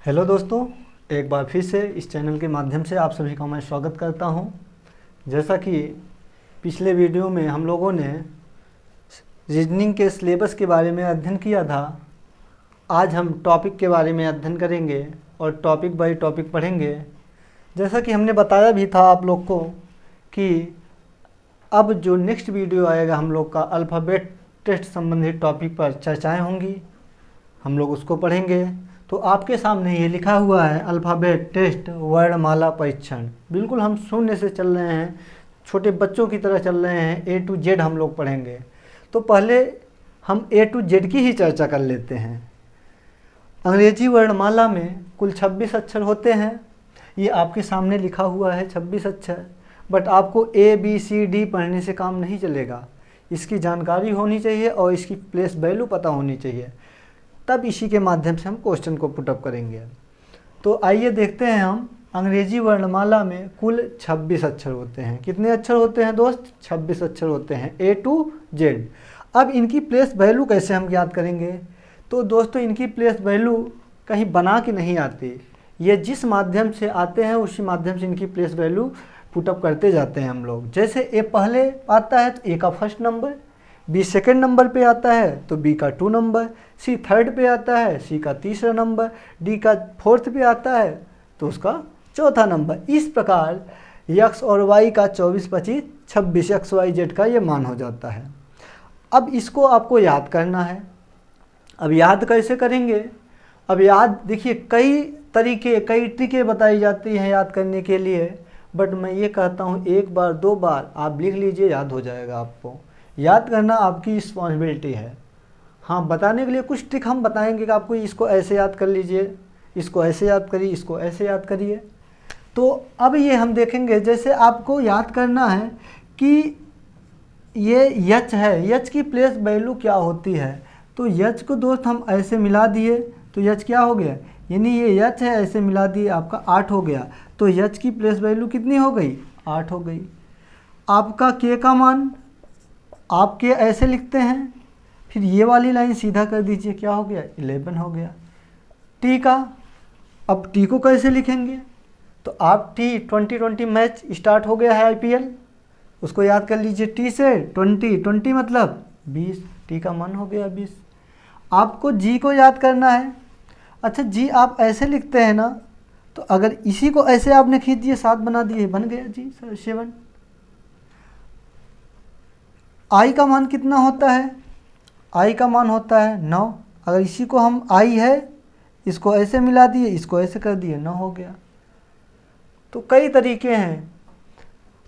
Hello दोस्तों, एक बार फिर से इस चैनल के माध्यम से आप सभी का मैं स्वागत करता हूं। जैसा कि पिछले वीडियो में हम लोगों ने रीजनिंग के सिलेबस के बारे में अध्ययन किया था, आज हम टॉपिक के बारे में अध्ययन करेंगे और टॉपिक बाय टॉपिक पढ़ेंगे। जैसा कि हमने बताया भी था आप लोग को कि अब जो नेक्स्ट वीडियो आएगा हम लोग का अल्फ़ाबेट टेस्ट संबंधित टॉपिक पर चर्चाएँ होंगी, हम लोग उसको पढ़ेंगे। तो आपके सामने ये लिखा हुआ है अल्फ़ाबेट टेस्ट वर्णमाला परीक्षण। बिल्कुल हम शून्य से चल रहे हैं, छोटे बच्चों की तरह चल रहे हैं। ए टू जेड हम लोग पढ़ेंगे। तो पहले हम ए टू जेड की ही चर्चा कर लेते हैं। अंग्रेजी वर्णमाला में कुल 26 अक्षर होते हैं। ये आपके सामने लिखा हुआ है 26 अक्षर। बट आपको ए बी सी डी पढ़ने से काम नहीं चलेगा, इसकी जानकारी होनी चाहिए और इसकी प्लेस वैल्यू पता होनी चाहिए, तब इसी के माध्यम से हम क्वेश्चन को पुटअप करेंगे। तो आइए देखते हैं हम अंग्रेजी वर्णमाला में कुल 26 अक्षर होते हैं। कितने अक्षर होते हैं दोस्त? 26 अक्षर होते हैं, ए टू जेड। अब इनकी प्लेस वैल्यू कैसे हम याद करेंगे? तो दोस्तों इनकी प्लेस वैल्यू कहीं बना के नहीं आती, ये जिस माध्यम से आते हैं उसी माध्यम से इनकी प्लेस वैल्यू पुटअप करते जाते हैं हम लोग। जैसे ए पहले आता है तो ए का first number, B second number पे आता है तो बी का 2 नंबर, सी थर्ड पे आता है, सी का तीसरा नंबर, डी का फोर्थ पे आता है तो उसका चौथा नंबर। इस प्रकार यक्स और वाई का 24, 25, 26 एक्स वाई जेड का ये मान हो जाता है। अब इसको आपको याद करना है। अब याद कैसे करेंगे? अब याद देखिए, कई तरीके कई ट्रिकें बताई जाती हैं याद करने के लिए, बट मैं ये कहता हूँ एक बार दो बार आप लिख लीजिए, याद हो जाएगा। आपको याद करना आपकी रिस्पॉन्सिबिलिटी है। हाँ, बताने के लिए कुछ ट्रिक हम बताएंगे कि आपको इसको ऐसे याद कर लीजिए, इसको ऐसे याद करिए, इसको ऐसे याद करिए। तो अब ये हम देखेंगे, जैसे आपको याद करना है कि ये यच है, यच की प्लेस वैल्यू क्या होती है। तो यच को दोस्त हम ऐसे मिला दिए तो यच क्या हो गया, यानी ये यच है, ऐसे मिला दिए आपका 8 हो गया। तो यच की प्लेस वैल्यू कितनी हो गई? 8 हो गई। आपका के का मान आप के ऐसे लिखते हैं, फिर ये वाली लाइन सीधा कर दीजिए, क्या हो गया? 11 हो गया। टी का, अब टी को कैसे लिखेंगे? तो आप टी 2020 मैच स्टार्ट हो गया है आईपीएल, उसको याद कर लीजिए टी से। 20 मतलब 20, टी का मान हो गया 20। आपको जी को याद करना है। अच्छा, जी आप ऐसे लिखते हैं ना, तो अगर इसी को ऐसे आपने खींच दिए, 7 बना दिए, बन गया जी 7। आई का मान कितना होता है? आई का मान होता है 9। अगर इसी को हम आई है, इसको ऐसे मिला दिए, इसको ऐसे कर दिए, 9 हो गया। तो कई तरीके हैं,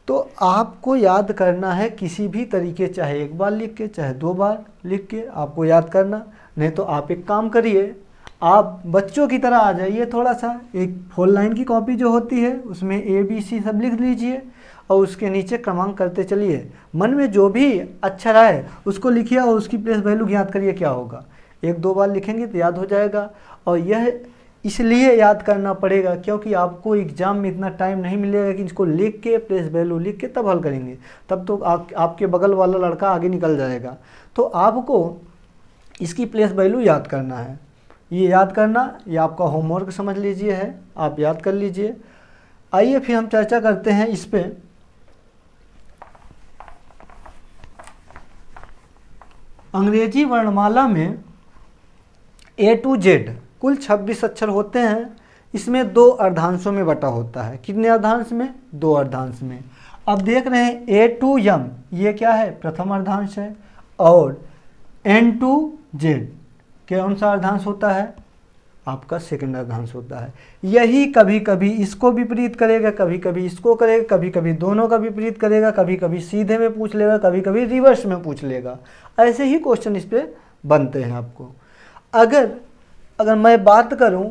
तो आपको याद करना है किसी भी तरीके, चाहे एक बार लिख के चाहे 2 बार लिख के आपको याद करना। नहीं तो आप एक काम करिए, आप बच्चों की तरह आ जाइए, थोड़ा सा एक 4 लाइन की कॉपी जो होती है उसमें ए बी सी सब लिख लीजिए और उसके नीचे क्रमांक करते चलिए। मन में जो भी अक्षर आए उसको लिखिए और उसकी प्लेस वैल्यू याद करिए क्या होगा। 1-2 बार लिखेंगे तो याद हो जाएगा। और यह इसलिए याद करना पड़ेगा क्योंकि आपको एग्ज़ाम में इतना टाइम नहीं मिलेगा कि इसको लिख के प्लेस वैल्यू लिख के तब हल करेंगे, तब तो आपके बगल वाला लड़का आगे निकल जाएगा। तो आपको इसकी प्लेस वैल्यू याद करना है। ये याद करना ये आपका होमवर्क समझ लीजिए है, आप याद कर लीजिए। आइए फिर हम चर्चा करते हैं इस पे। अंग्रेजी वर्णमाला में ए टू जेड कुल 26 अक्षर होते हैं। इसमें 2 अर्धांशों में बटा होता है। कितने अर्धांश में? 2 अर्धांश में। अब देख रहे हैं ए टू यम, ये क्या है? प्रथम अर्धांश है। और एन टू जेड कौन सा अर्धांश होता है? आपका सेकंड अर्धांश होता है। यही कभी कभी इसको विपरीत करेगा, कभी कभी इसको करेगा, कभी कभी दोनों का विपरीत करेगा, कभी कभी सीधे में पूछ लेगा, कभी कभी रिवर्स में पूछ लेगा। ऐसे ही क्वेश्चन इस पे बनते हैं आपको। अगर मैं बात करूं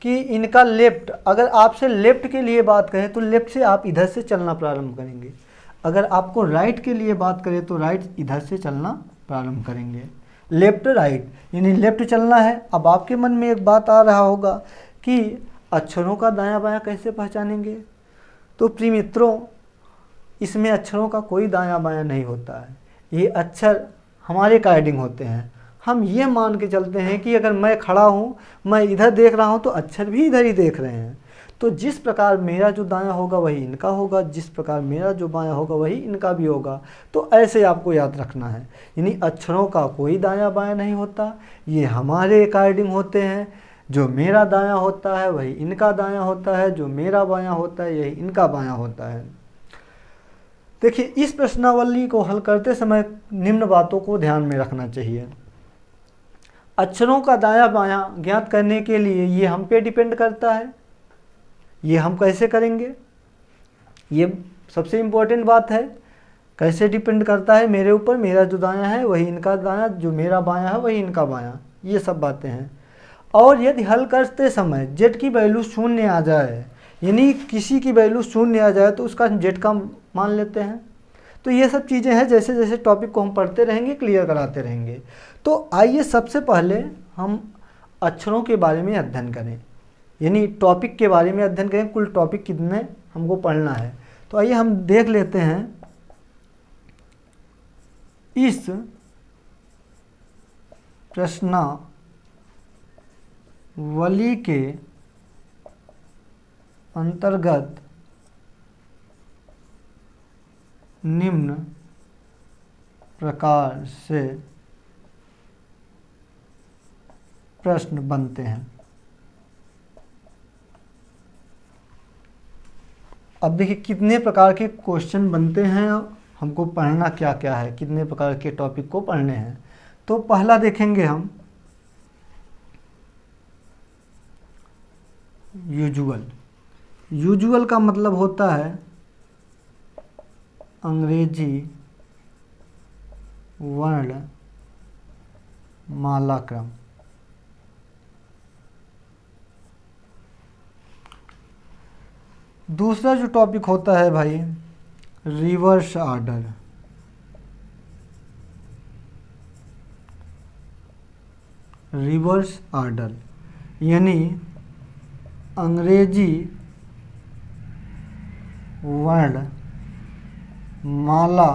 कि इनका लेफ्ट, अगर आपसे लेफ्ट के लिए बात करें तो लेफ्ट से आप इधर से चलना प्रारंभ करेंगे। अगर आपको राइट के लिए बात करें तो राइट इधर से चलना प्रारंभ करेंगे। लेफ्ट राइट यानी लेफ्ट चलना है। अब आपके मन में एक बात आ रहा होगा कि अक्षरों का दायां बायां कैसे पहचानेंगे? तो प्रिय मित्रों, इसमें अक्षरों का कोई दायां बायां नहीं होता है। ये अक्षर हमारे अकॉर्डिंग होते हैं। हम ये मान के चलते हैं कि अगर मैं खड़ा हूँ, मैं इधर देख रहा हूँ तो अक्षर भी इधर ही देख रहे हैं। तो जिस प्रकार मेरा जो दायां होगा वही इनका होगा, जिस प्रकार मेरा जो बायां होगा वही इनका भी होगा। तो ऐसे आपको याद रखना है, यानी अक्षरों का कोई दायां बायां नहीं होता, ये हमारे अकॉर्डिंग होते हैं। जो मेरा दायां होता है वही इनका दायां होता है, जो मेरा बायां होता है यही इनका बायां होता है। देखिए, इस प्रश्नावली को हल करते समय निम्न बातों को ध्यान में रखना चाहिए। अक्षरों का दायां बायां ज्ञात करने के लिए ये हम पे डिपेंड करता है। ये हम कैसे करेंगे, ये सबसे इम्पोर्टेंट बात है। कैसे डिपेंड करता है मेरे ऊपर, मेरा जो दायां है वही इनका दायां, जो मेरा बायां है वही इनका बायां, ये सब बातें हैं। और यदि हल करते समय जेड की वैल्यू शून्य आ जाए, यानी किसी की वैल्यू शून्य आ जाए तो उसका जेड का मान लेते हैं। तो ये सब चीज़ें हैं, जैसे जैसे टॉपिक को हम पढ़ते रहेंगे क्लियर कराते रहेंगे। तो आइए सबसे पहले हम अक्षरों के बारे में अध्ययन करें, यानी टॉपिक के बारे में अध्ययन करें, कुल टॉपिक कितने हमको पढ़ना है। तो आइए हम देख लेते हैं इस प्रश्नावली के अंतर्गत निम्न प्रकार से प्रश्न बनते हैं। अब देखिए कितने प्रकार के क्वेश्चन बनते हैं, हमको पढ़ना क्या क्या है, कितने प्रकार के टॉपिक को पढ़ने हैं। तो पहला देखेंगे हम यूजुअल। यूजुअल का मतलब होता है अंग्रेजी वर्ण माला क्रम। दूसरा जो टॉपिक होता है भाई रिवर्स ऑर्डर। रिवर्स ऑर्डर यानी अंग्रेजी वर्ण माला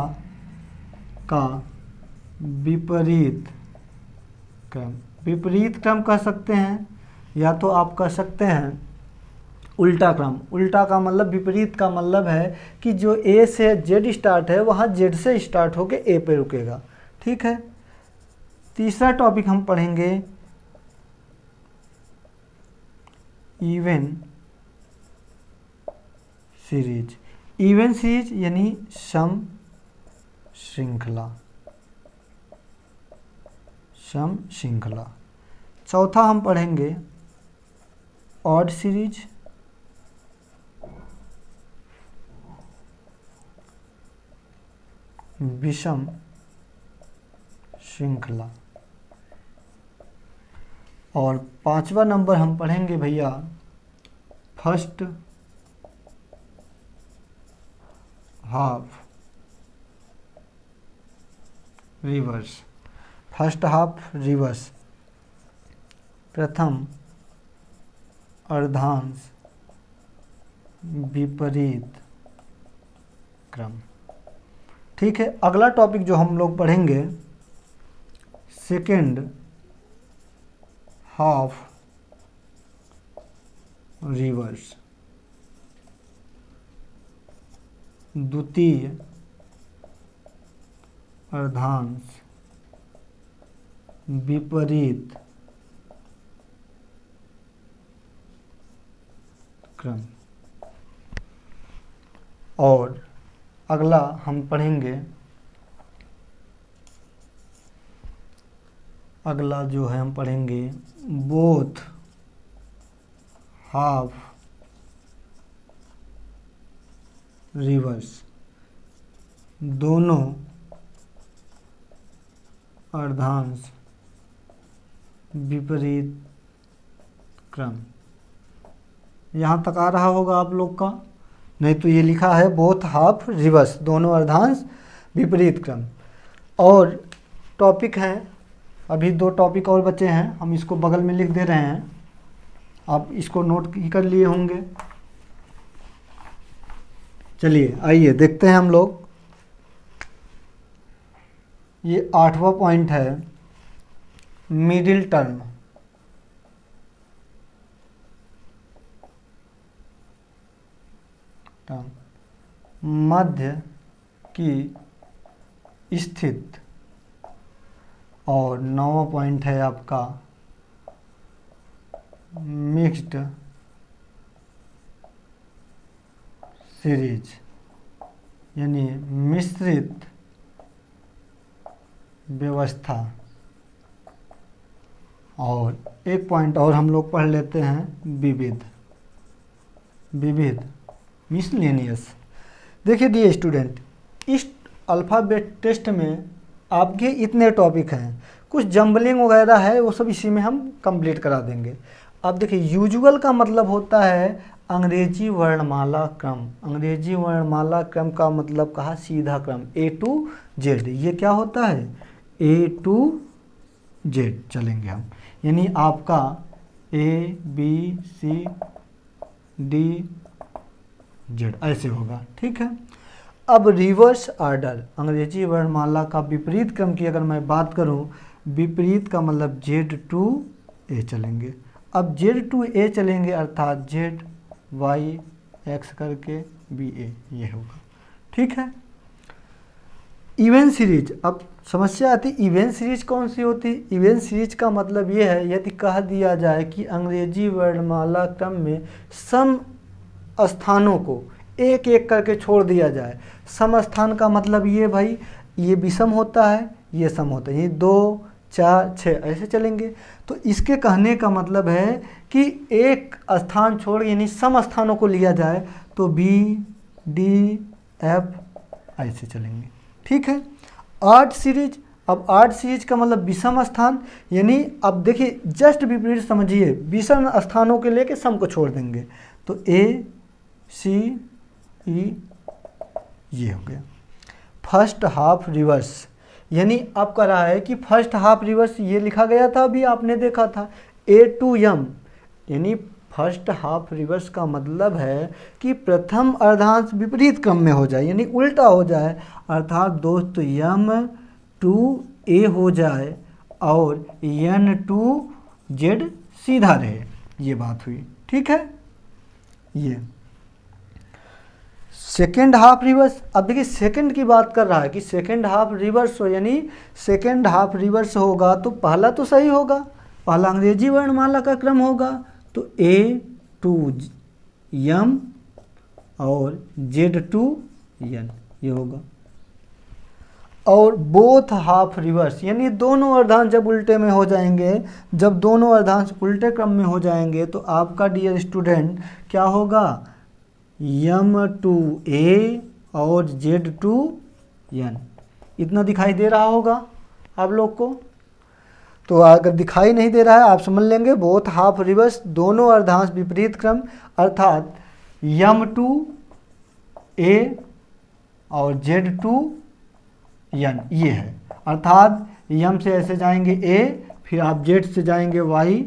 का विपरीत क्रम। विपरीत क्रम कह सकते हैं, या तो आप कह सकते हैं उल्टा क्रम। उल्टा का मतलब, विपरीत का मतलब है कि जो ए से जेड स्टार्ट है वहाँ जेड से स्टार्ट होके ए पे रुकेगा। ठीक है। तीसरा टॉपिक हम पढ़ेंगे इवन सीरीज। इवन सीरीज यानी सम श्रृंखला। सम श्रृंखला। चौथा हम पढ़ेंगे ऑड सीरीज। विषम श्रृंखला। और पांचवा नंबर हम पढ़ेंगे भैया first half reverse. First half reverse, प्रथम अर्धांश विपरीत क्रम। ठीक है। अगला टॉपिक जो हम लोग पढ़ेंगे सेकेंड हाफ रिवर्स। द्वितीय अर्धांश विपरीत क्रम। और अगला हम पढ़ेंगे, अगला जो है हम पढ़ेंगे बोथ हाफ रिवर्स। दोनों अर्धांश विपरीत क्रम। यहाँ तक आ रहा होगा आप लोग का, नहीं तो ये लिखा है बोथ हाफ रिवर्स, दोनों अर्धांश विपरीत क्रम। और टॉपिक हैं, अभी 2 टॉपिक और बचे हैं, हम इसको बगल में लिख दे रहे हैं, आप इसको नोट ही कर लिए होंगे। चलिए आइए देखते हैं हम लोग। ये 8वां पॉइंट है मिडिल टर्म, मध्य की स्थित, और 9वां पॉइंट है आपका मिक्स्ड सीरीज, यानी मिश्रित व्यवस्था। और एक पॉइंट और हम लोग पढ़ लेते हैं, विविध, विविध मिसलेनियस। देखिए डियर स्टूडेंट, इस अल्फ़ाबेट टेस्ट में आपके इतने टॉपिक हैं, कुछ जंबलिंग वगैरह है वो सब इसी में हम कंप्लीट करा देंगे। अब देखिए यूजुअल का मतलब होता है अंग्रेजी वर्णमाला क्रम। अंग्रेजी वर्णमाला क्रम का मतलब कहा, सीधा क्रम A to Z। ये क्या होता है, A to Z चलेंगे हम, यानी आपका A B C D Z ऐसे होगा, ठीक है। अब रिवर्स ऑर्डर, अंग्रेजी वर्णमाला का विपरीत क्रम की अगर मैं बात करूं, विपरीत का मतलब Z to A चलेंगे। अब Z to A चलेंगे अर्थात Z Y X करके B A, ये होगा, ठीक है। इवेंट सीरीज, अब समस्या आती, इवेंट सीरीज कौन सी होती? इवेंट सीरीज का मतलब ये है, यदि कह दिया जाए कि अंग्रेजी वर्णमाला क्रम में सम स्थानों को एक एक करके छोड़ दिया जाए। सम स्थान का मतलब ये भाई, ये विषम होता है, ये सम होता है, ये 2 4 6 ऐसे चलेंगे। तो इसके कहने का मतलब है कि एक स्थान छोड़, यानी सम स्थानों को लिया जाए तो B D F ऐसे चलेंगे, ठीक है। आठ सीरीज, अब आठ सीरीज का मतलब विषम स्थान, यानी अब देखिए जस्ट विपरीत समझिए, विषम स्थानों के लेके सम को छोड़ देंगे, तो A C E ये हो गया। फर्स्ट हाफ रिवर्स, यानी अब कह रहा है कि फर्स्ट हाफ रिवर्स ये लिखा गया था, अभी आपने देखा था A to M, यानी फर्स्ट हाफ रिवर्स का मतलब है कि प्रथम अर्धांश विपरीत क्रम में हो जाए, यानी उल्टा हो जाए, अर्थात दोस्त M to A हो जाए और N to Z सीधा रहे, ये बात हुई, ठीक है। ये सेकेंड हाफ रिवर्स, अब देखिए सेकेंड की बात कर रहा है कि सेकेंड हाफ रिवर्स हो, यानी सेकेंड हाफ रिवर्स होगा तो पहला तो सही होगा, पहला अंग्रेजी वर्णमाला का क्रम होगा, तो A to M और Z to N ये होगा। और बोथ हाफ रिवर्स, यानी दोनों अर्धांश जब उल्टे में हो जाएंगे, जब दोनों अर्धांश उल्टे क्रम में हो जाएंगे तो आपका डियर स्टूडेंट क्या होगा, M to A और Z to N। इतना दिखाई दे रहा होगा आप लोग को? तो अगर दिखाई नहीं दे रहा है आप समझ लेंगे, बोथ हाफ रिवर्स, दोनों अर्धांश विपरीत क्रम, अर्थात M to A और Z to N ये है। अर्थात M से ऐसे जाएंगे A, फिर आप Z से जाएंगे Y,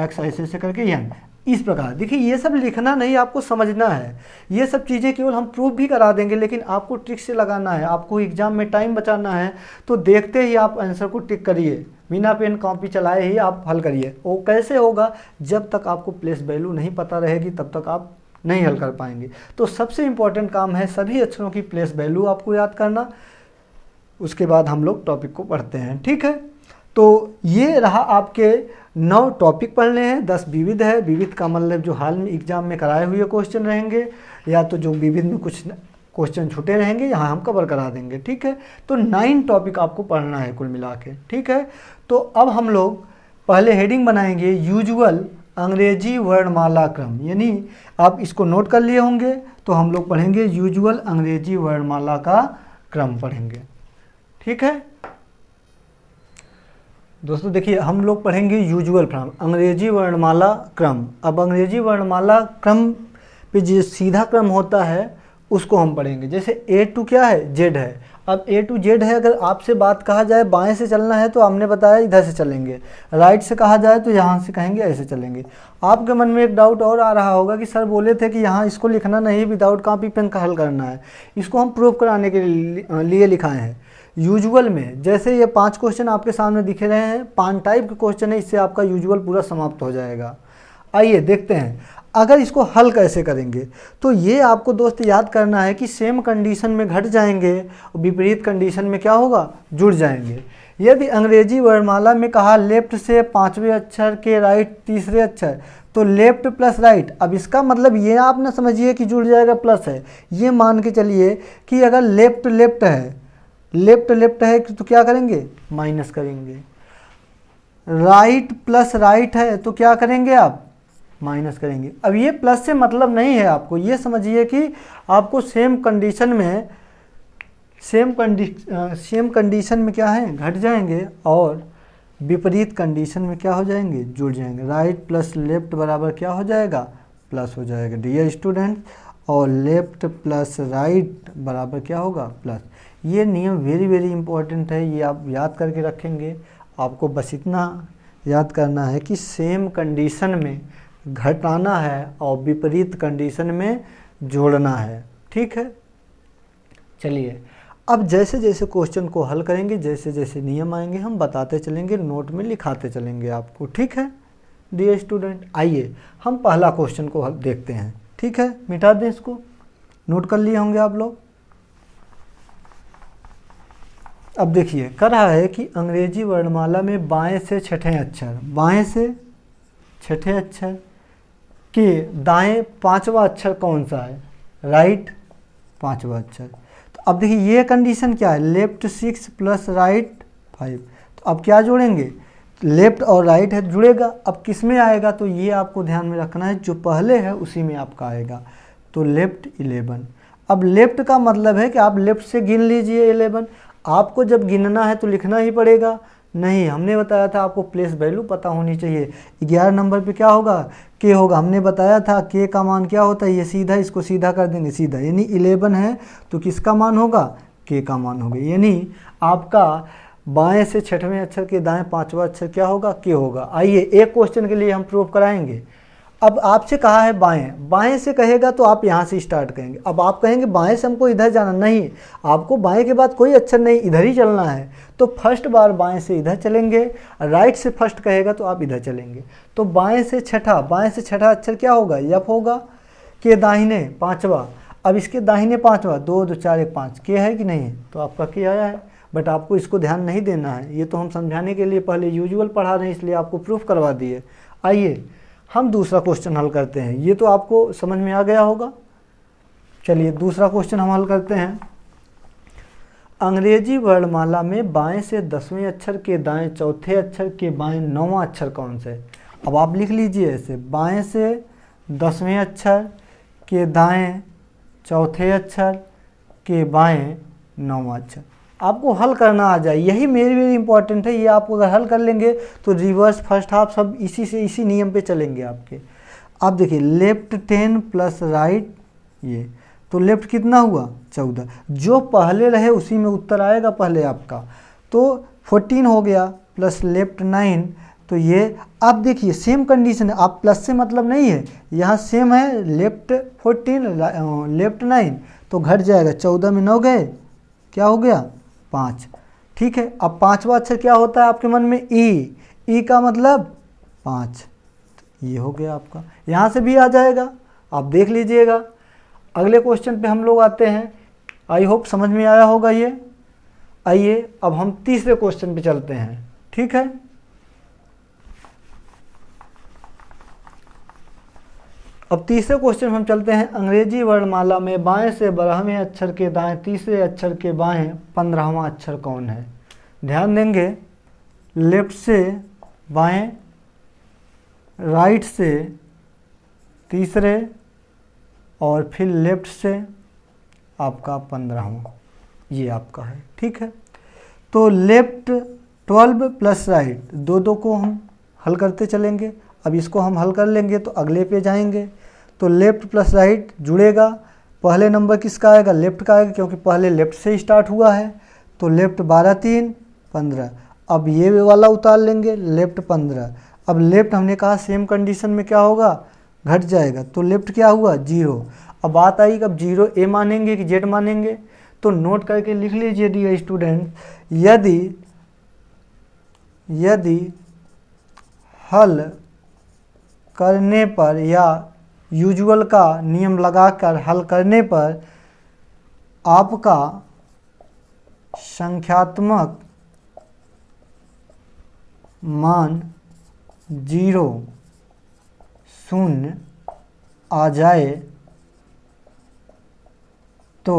X ऐसे करके N, इस प्रकार। देखिए ये सब लिखना नहीं, आपको समझना है। ये सब चीज़ें केवल हम प्रूफ भी करा देंगे, लेकिन आपको ट्रिक से लगाना है, आपको एग्जाम में टाइम बचाना है। तो देखते ही आप आंसर को टिक करिए, बिना पेन कॉपी चलाए ही आप हल करिए। वो कैसे होगा, जब तक आपको प्लेस वैल्यू नहीं पता रहेगी तब तक आप नहीं हल कर पाएंगे। तो सबसे इम्पॉर्टेंट काम है सभी अक्षरों की प्लेस वैल्यू आपको याद करना, उसके बाद हम लोग टॉपिक को पढ़ते हैं, ठीक है। तो ये रहा आपके 9 टॉपिक पढ़ने हैं, 10 विविध है। विविध का मतलब जो हाल में एग्जाम में कराए हुए क्वेश्चन रहेंगे, या तो जो विविध में कुछ क्वेश्चन छूटे रहेंगे यहाँ हम कवर करा देंगे, ठीक है। तो 9 टॉपिक आपको पढ़ना है कुल मिला के, ठीक है। तो अब हम लोग पहले हेडिंग बनाएंगे यूजुअल अंग्रेजी वर्णमाला क्रम, यानी आप इसको नोट कर लिए होंगे। तो हम लोग पढ़ेंगे यूजुअल अंग्रेजी वर्णमाला का क्रम पढ़ेंगे, ठीक है दोस्तों। देखिए हम लोग पढ़ेंगे यूजुअल फॉर्म, अंग्रेजी वर्णमाला क्रम। अब अंग्रेजी वर्णमाला क्रम पे जो सीधा क्रम होता है उसको हम पढ़ेंगे। जैसे A to क्या है, Z है। अब A to Z है, अगर आपसे बात कहा जाए बाएं से चलना है तो हमने बताया इधर से चलेंगे, राइट से कहा जाए तो यहाँ से कहेंगे ऐसे चलेंगे। आपके मन में एक डाउट और आ रहा होगा कि सर बोले थे कि यहाँ इसको लिखना नहीं, विदाउट कॉपी पेन का हल करना है। इसको हम प्रूफ कराने के लिए लिखाए हैं। यूजुअल में जैसे ये 5 क्वेश्चन आपके सामने दिख रहे हैं, 5 टाइप के क्वेश्चन है, इससे आपका यूजुअल पूरा समाप्त हो जाएगा। आइए देखते हैं अगर इसको हल कैसे करेंगे। तो ये आपको दोस्त याद करना है कि सेम कंडीशन में घट जाएंगे और विपरीत कंडीशन में क्या होगा, जुड़ जाएंगे। यदि अंग्रेजी वर्णमाला में कहा लेफ्ट से 5वें अक्षर के राइट तीसरे अक्षर, तो लेफ्ट प्लस राइट। अब इसका मतलब ये आप ना समझिए कि जुड़ जाएगा प्लस है, ये मान के चलिए कि अगर लेफ्ट लेफ्ट है, लेफ्ट लेफ्ट है तो क्या करेंगे, माइनस करेंगे। राइट प्लस राइट है तो क्या करेंगे आप, माइनस करेंगे। अब ये प्लस से मतलब नहीं है आपको, ये समझिए कि आपको सेम कंडीशन में क्या है, घट जाएंगे और विपरीत कंडीशन में क्या हो जाएंगे, जुड़ जाएंगे। राइट प्लस लेफ्ट बराबर क्या हो जाएगा, प्लस हो जाएगा डियर स्टूडेंट, और लेफ्ट प्लस राइट बराबर क्या होगा, प्लस। ये नियम वेरी वेरी इंपॉर्टेंट है, ये आप याद करके रखेंगे। आपको बस इतना याद करना है कि सेम कंडीशन में घटाना है और विपरीत कंडीशन में जोड़ना है, ठीक है। चलिए अब जैसे जैसे क्वेश्चन को हल करेंगे, जैसे जैसे नियम आएंगे हम बताते चलेंगे, नोट में लिखाते चलेंगे आपको, ठीक है डियर स्टूडेंट। आइए हम पहला क्वेश्चन को देखते हैं, ठीक है। मिटा दें इसको, नोट कर लिए होंगे आप लोग। अब देखिए कह रहा है कि अंग्रेजी वर्णमाला में बाएं से छठे अक्षर, बाएं से छठे अक्षर के दाएं 5वां अक्षर कौन सा है, राइट 5वां अक्षर। तो अब देखिए ये कंडीशन क्या है, लेफ्ट 6 प्लस राइट 5। तो अब क्या जोड़ेंगे, लेफ्ट और राइट है जुड़ेगा। अब किस में आएगा, तो ये आपको ध्यान में रखना है, जो पहले है उसी में आपका आएगा। तो लेफ्ट 11। अब लेफ्ट का मतलब है कि आप लेफ्ट से गिन लीजिए 11। आपको जब गिनना है तो लिखना ही पड़ेगा, नहीं हमने बताया था आपको प्लेस वैल्यू पता होनी चाहिए। 11 नंबर पे क्या होगा, के होगा, हमने बताया था के का मान क्या होता है, ये सीधा इसको सीधा कर देंगे सीधा, यानी 11 है तो किसका मान होगा, के का मान होगा। यानी आपका बाएं से छठवें अक्षर के दाएं 5वां अक्षर क्या होगा, के होगा। आइए एक क्वेश्चन के लिए हम प्रूव कराएंगे। अब आपसे कहा है बाएं, बाएं से कहेगा तो आप यहाँ से स्टार्ट करेंगे। अब आप कहेंगे बाएं से हमको इधर जाना, नहीं आपको बाएं के बाद कोई अक्षर नहीं, इधर ही चलना है। तो फर्स्ट बार बाएं से इधर चलेंगे, राइट से फर्स्ट कहेगा तो आप इधर चलेंगे। तो बाएं से छठा, बाएं से छठा अक्षर क्या होगा, यप होगा। के दाहिने 5वां, अब इसके दाहिने 5वां, 2 2 4 1 5, के है कि नहीं है, तो आपका के आया है। बट आपको इसको ध्यान नहीं देना है, ये तो हम समझाने के लिए पहले यूजुअल पढ़ा रहे हैं, इसलिए आपको प्रूफ करवा दिए। आइए हम दूसरा क्वेश्चन हल करते हैं, ये तो आपको समझ में आ गया होगा। चलिए दूसरा क्वेश्चन हम हल करते हैं। अंग्रेजी वर्णमाला में बाएं से 10वें अक्षर के दाएं चौथे अक्षर के बाएं 9वां अक्षर कौन से। अब आप लिख लीजिए ऐसे, बाएं से 10वें अक्षर के दाएं चौथे अक्षर के बाएं 9वां अक्षर। आपको हल करना आ जाए, यही मेरी इंपॉर्टेंट है। ये आप अगर हल कर लेंगे तो रिवर्स फर्स्ट हाफ सब इसी नियम पे चलेंगे आपके। आप देखिए लेफ्ट 10 प्लस राइट, ये तो लेफ्ट कितना हुआ 14, जो पहले रहे उसी में उत्तर आएगा पहले आपका। तो 14 हो गया प्लस लेफ्ट 9, तो ये आप देखिए सेम कंडीशन है। आप प्लस से मतलब नहीं है, यहाँ सेम है, लेफ्ट 14 लेफ्ट 9, तो घट जाएगा। 14 में 9 गए, क्या हो गया 5, ठीक है। अब 5वां अक्षर क्या होता है आपके मन में, ई का मतलब 5, ये हो गया आपका। यहाँ से भी आ जाएगा, आप देख लीजिएगा। अगले क्वेश्चन पे हम लोग आते हैं, आई होप समझ में आया होगा ये। आइए अब हम तीसरे क्वेश्चन पे चलते हैं, ठीक है। अब तीसरे क्वेश्चन हम चलते हैं। अंग्रेजी वर्णमाला में बाएं से 12वें अक्षर के दाएं तीसरे अक्षर के बाएं 15वां अक्षर कौन है। ध्यान देंगे, लेफ्ट से बाएं, राइट से तीसरे और फिर लेफ्ट से आपका 15वां, ये आपका है, ठीक है। तो लेफ्ट 12 प्लस राइट, दो को हम हल करते चलेंगे। अब इसको हम हल कर लेंगे तो अगले पे जाएंगे। तो लेफ्ट प्लस राइट जुड़ेगा, पहले नंबर किसका आएगा, लेफ्ट का आएगा, क्योंकि पहले लेफ्ट से स्टार्ट हुआ है। तो लेफ्ट 12 3 15, अब ये वाला उतार लेंगे, लेफ्ट 15। अब लेफ्ट हमने कहा सेम कंडीशन में क्या होगा, घट जाएगा। तो लेफ्ट क्या हुआ 0। अब बात आई कि अब 0 ए मानेंगे कि जेड मानेंगे। तो नोट करके लिख लीजिए डियर स्टूडेंट, यदि हल करने पर या यूजुअल का नियम लगाकर हल करने पर आपका संख्यात्मक मान 0 0 आ जाए तो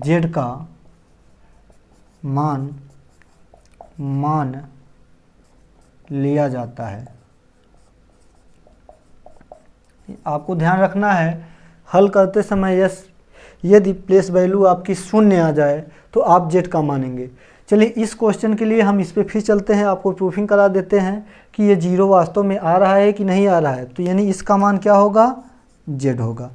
z का मान लिया जाता है। आपको ध्यान रखना है, हल करते समय यदि प्लेस वैल्यू आपकी 0 आ जाए तो आप z का मानेंगे। चलिए इस क्वेश्चन के लिए हम इस पे फिर चलते हैं, आपको प्रूफिंग करा देते हैं कि ये 0 वास्तव में आ रहा है कि नहीं आ रहा है। तो यानी इसका मान क्या होगा, z होगा।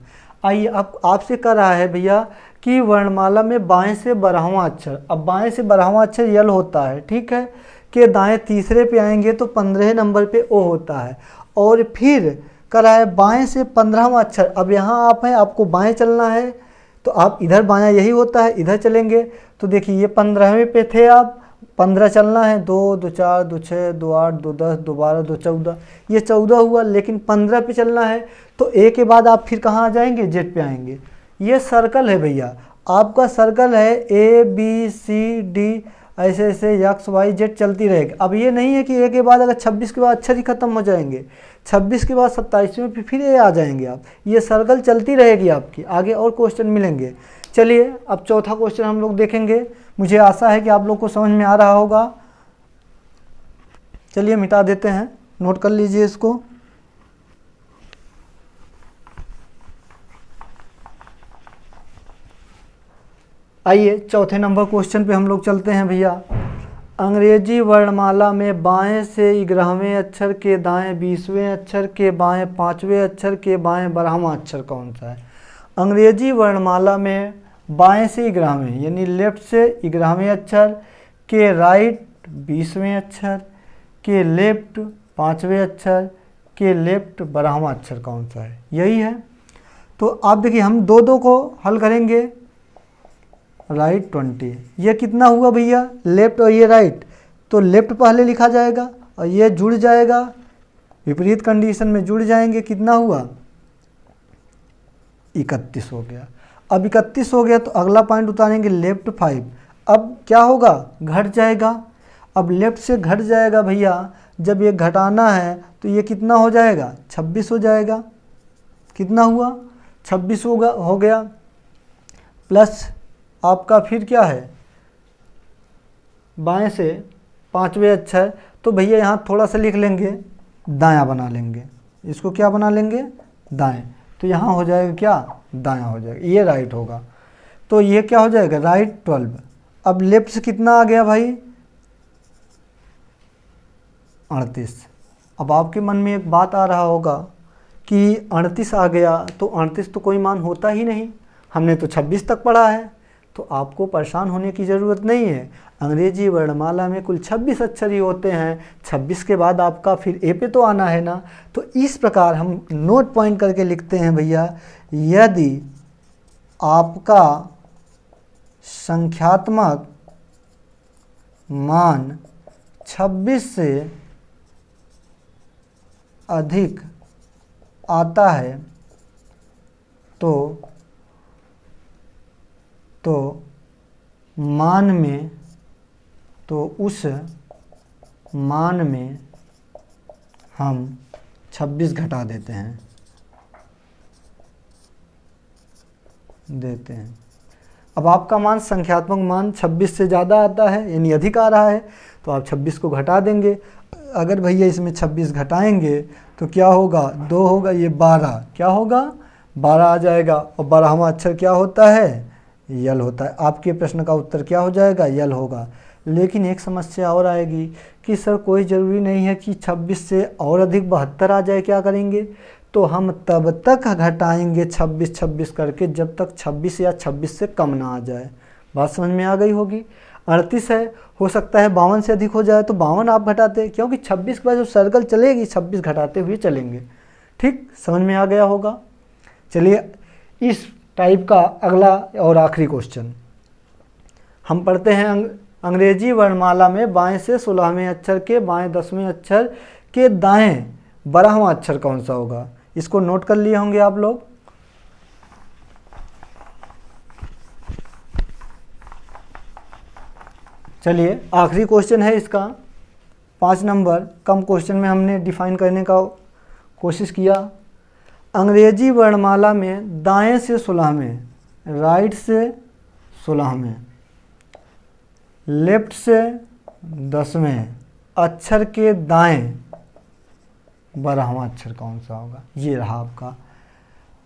आइए अब आपसे कह रहा है भैया कि वर्णमाला में बाएं से 12वां अक्षर, अब बाएं से 12वां अक्षर यल होता है, ठीक है, कि दाएं तीसरे पे आएंगे तो 15 नंबर पे ओ होता है, और फिर कह रहा है बाएं से 15वां अक्षर। अब यहाँ आप हैं, आपको बाएं चलना है तो आप इधर बायां यही होता है, इधर चलेंगे तो देखिए ये 15वें पे थे आप, 15 चलना है, 2 2 4 2 6 2 8 2 10 2 12 2 14, ये 14 हुआ, लेकिन 15 पे चलना है तो ए के बाद आप फिर कहाँ आ जाएंगे, जेड पे आएंगे। ये सर्कल है भैया, आपका सर्कल है ए बी सी डी, ऐसे ऐसे एक्स वाई जेड चलती रहेगी। अब ये नहीं है कि ए के बाद अगर 26 के बाद अक्षर ही खत्म हो जाएंगे, 26 के बाद 27वें पे फिर ए आ जाएंगे आप, ये सर्कल चलती रहेगी आपकी, आगे और क्वेश्चन मिलेंगे। चलिए अब चौथा क्वेश्चन हम लोग देखेंगे, मुझे आशा है कि आप लोग को समझ में आ रहा होगा। चलिए मिटा देते हैं, नोट कर लीजिए इसको। आइए चौथे नंबर क्वेश्चन पे हम लोग चलते हैं भैया। अंग्रेजी वर्णमाला में बाएं से 11वें अक्षर के दाएं 20वें अक्षर के बाएं 5वें अक्षर के बाएं 12वां अक्षर कौन सा है। अंग्रेजी वर्णमाला में बाएं से 11वें यानी लेफ्ट से 11वें अक्षर के राइट 20वें अक्षर के लेफ्ट 5वें अक्षर के लेफ्ट 12वां अक्षर कौन सा है, यही है। तो आप देखिए हम दो दो को हल करेंगे, राइट 20, ये कितना हुआ भैया, लेफ्ट और ये राइट, तो लेफ्ट पहले लिखा जाएगा और ये जुड़ जाएगा, विपरीत कंडीशन में जुड़ जाएंगे, कितना हुआ 31 हो गया। अब 31 हो गया तो अगला पॉइंट उतारेंगे लेफ्ट 5, अब क्या होगा, घट जाएगा। अब लेफ्ट से घट जाएगा भैया, जब ये घटाना है तो ये कितना हो जाएगा 26 हो जाएगा, कितना हुआ 26 हो गया, प्लस आपका फिर क्या है बाएं से 5वें अक्षर, तो भैया यहाँ थोड़ा सा लिख लेंगे, दायां बना लेंगे, इसको क्या बना लेंगे, दाएं, तो यहाँ हो जाएगा क्या, दायां हो जाएगा, ये राइट होगा, तो ये क्या हो जाएगा राइट 12। अब लेफ्ट से कितना आ गया भाई 38। अब आपके मन में एक बात आ रहा होगा कि 38 आ गया तो 38 तो कोई मान होता ही नहीं, हमने तो 26 तक पढ़ा है। तो आपको परेशान होने की ज़रूरत नहीं है, अंग्रेजी वर्णमाला में कुल 26 अक्षर ही होते हैं, 26 के बाद आपका फिर ए पे तो आना है ना। तो इस प्रकार हम नोट पॉइंट करके लिखते हैं भैया, यदि आपका संख्यात्मक मान 26 से अधिक आता है तो मान में, तो उस मान में हम 26 घटा देते हैं अब आपका मान संख्यात्मक मान 26 से ज़्यादा आता है यानी अधिक आ रहा है तो आप 26 को घटा देंगे। अगर भैया इसमें 26 घटाएंगे तो क्या होगा, 2 होगा, ये 12, क्या होगा 12 आ जाएगा, और 12वां अक्षर क्या होता है, यल होता है। आपके प्रश्न का उत्तर क्या हो जाएगा, यल होगा। लेकिन एक समस्या और आएगी कि सर कोई ज़रूरी नहीं है कि 26 से और अधिक 72 आ जाए, क्या करेंगे, तो हम तब तक घटाएंगे 26 करके जब तक 26 या 26 से कम ना आ जाए। बात समझ में आ गई होगी। 38 है, हो सकता है 52 से अधिक हो जाए तो 52 आप घटाते, क्योंकि 26 के बाद जो सर्कल चलेगी 26 घटाते हुए चलेंगे। ठीक, समझ में आ गया होगा। चलिए इस टाइप का अगला और आखिरी क्वेश्चन हम पढ़ते हैं। अंग्रेजी वर्णमाला में बाएं से 16वें अक्षर के बाएं 10वें अक्षर के दाएं 12वां अक्षर कौन सा होगा? इसको नोट कर लिए होंगे आप लोग। चलिए आखिरी क्वेश्चन है इसका 5 नंबर। कम क्वेश्चन में हमने डिफाइन करने का कोशिश किया। अंग्रेजी वर्णमाला में दाएं से 16वें, राइट से 16वें, लेफ्ट से 10वें अक्षर के दाएं 12वां अक्षर कौन सा होगा? ये रहा आपका।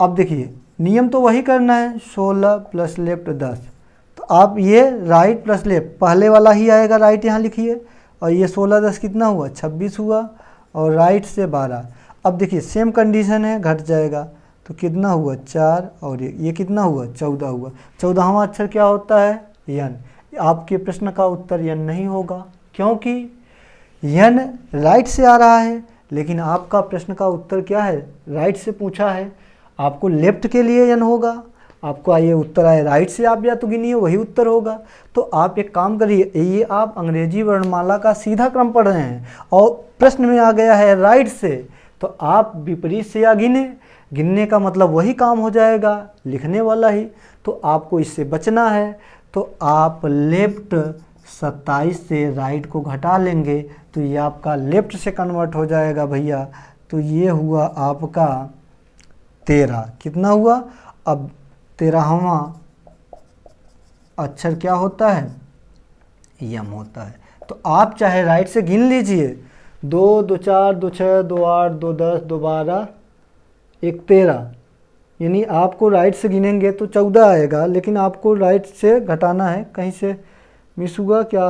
अब देखिए नियम तो वही करना है, 16 प्लस लेफ्ट 10। तो आप ये राइट प्लस लेफ्ट पहले वाला ही आएगा, राइट यहाँ लिखिए। और ये 16 10 कितना हुआ? 26 हुआ। और राइट से 12। अब देखिए सेम कंडीशन है, घट जाएगा तो कितना हुआ? 4। और ये कितना हुआ? 14 हुआ। 14वां अक्षर क्या होता है? यन। आपके प्रश्न का उत्तर यन नहीं होगा, क्योंकि यन राइट से आ रहा है, लेकिन आपका प्रश्न का उत्तर क्या है? राइट से पूछा है। आपको लेफ्ट के लिए यन होगा, आपको ये उत्तर आए राइट से, आप या तो गिनिए वही उत्तर होगा। तो आप एक काम करिए, ये आप अंग्रेजी वर्णमाला का सीधा क्रम पढ़ रहे हैं और प्रश्न में आ गया है राइट से, तो आप विपरीत से या गिनने का मतलब वही काम हो जाएगा, लिखने वाला ही। तो आपको इससे बचना है, तो आप लेफ्ट 27 से राइट को घटा लेंगे तो ये आपका लेफ्ट से कन्वर्ट हो जाएगा भैया। तो ये हुआ आपका 13। कितना हुआ? अब 13वां अक्षर क्या होता है? यम होता है। तो आप चाहे राइट से गिन लीजिए, 2 2 4 2 6 2 8 2 10 2 12 1 13, यानी आपको राइट से गिनेंगे तो 14 आएगा, लेकिन आपको राइट से घटाना है, कहीं से मिस हुआ क्या?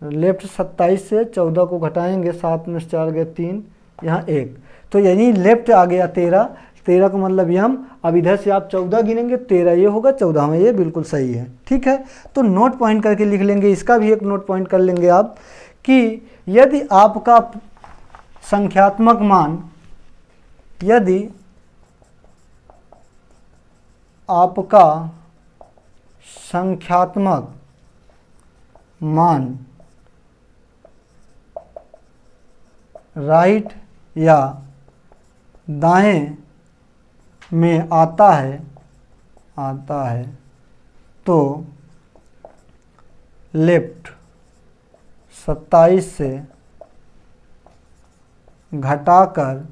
लेफ्ट 27 से 14 को घटाएंगे, 7 में 4 गए 3, यहाँ 1, तो यानी लेफ्ट आ गया 13। 13 का मतलब यम। अब इधर से आप 14 गिनेंगे, 13 ये होगा, 14 में ये बिल्कुल सही है। ठीक है, तो नोट पॉइंट करके लिख लेंगे। इसका भी एक नोट पॉइंट कर लेंगे आप कि यदि आपका संख्यात्मक मान, यदि आपका संख्यात्मक मान राइट या दाएं में आता है तो लेफ्ट 27 से घटाकर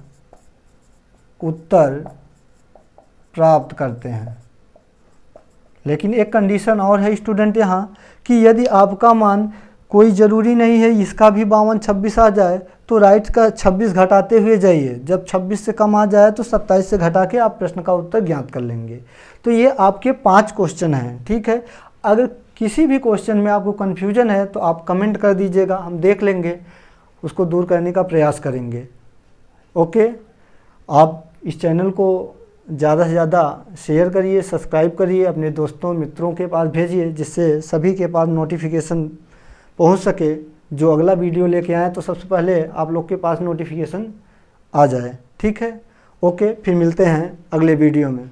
उत्तर प्राप्त करते हैं। लेकिन एक कंडीशन और है स्टूडेंट यहाँ, कि यदि आपका मान कोई ज़रूरी नहीं है इसका भी 52 26 आ जाए तो राइट का 26 घटाते हुए जाइए, जब 26 से कम आ जाए तो 27 से घटा के आप प्रश्न का उत्तर ज्ञात कर लेंगे। तो ये आपके 5 क्वेश्चन हैं। ठीक है, अगर किसी भी क्वेश्चन में आपको कन्फ्यूजन है तो आप कमेंट कर दीजिएगा, हम देख लेंगे, उसको दूर करने का प्रयास करेंगे। ओके, आप इस चैनल को ज़्यादा से ज़्यादा शेयर करिए, सब्सक्राइब करिए, अपने दोस्तों मित्रों के पास भेजिए, जिससे सभी के पास नोटिफिकेशन पहुंच सके। जो अगला वीडियो लेके आए तो सबसे पहले आप लोग के पास नोटिफिकेशन आ जाए। ठीक है, ओके, फिर मिलते हैं अगले वीडियो में।